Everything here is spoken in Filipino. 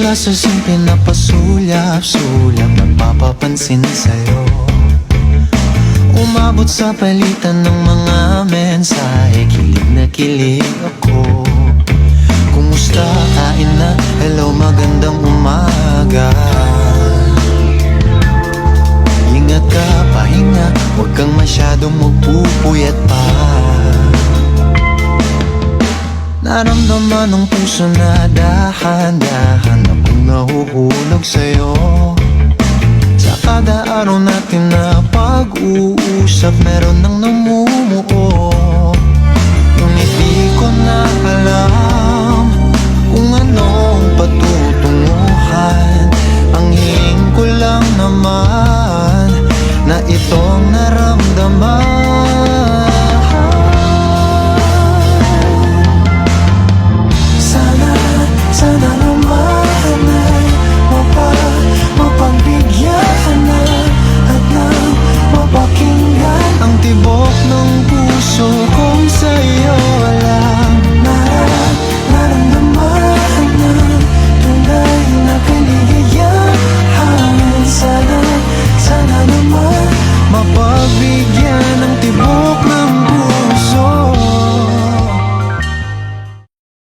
Mula sa simple na pasulyap-sulyap, nagpapapansin sa'yo. Umabot sa palitan ng mga mensahe, kilig na kilig ako. Kumusta, kain na, hello, magandang umaga. Ingat ka, pahinga, huwag kang masyadong magpupuyat pa. Naramdaman ng puso na dahan-dahan akong nahuhulog sa'yo. Sa kada araw natin na pag-uusap, meron nang namumuo.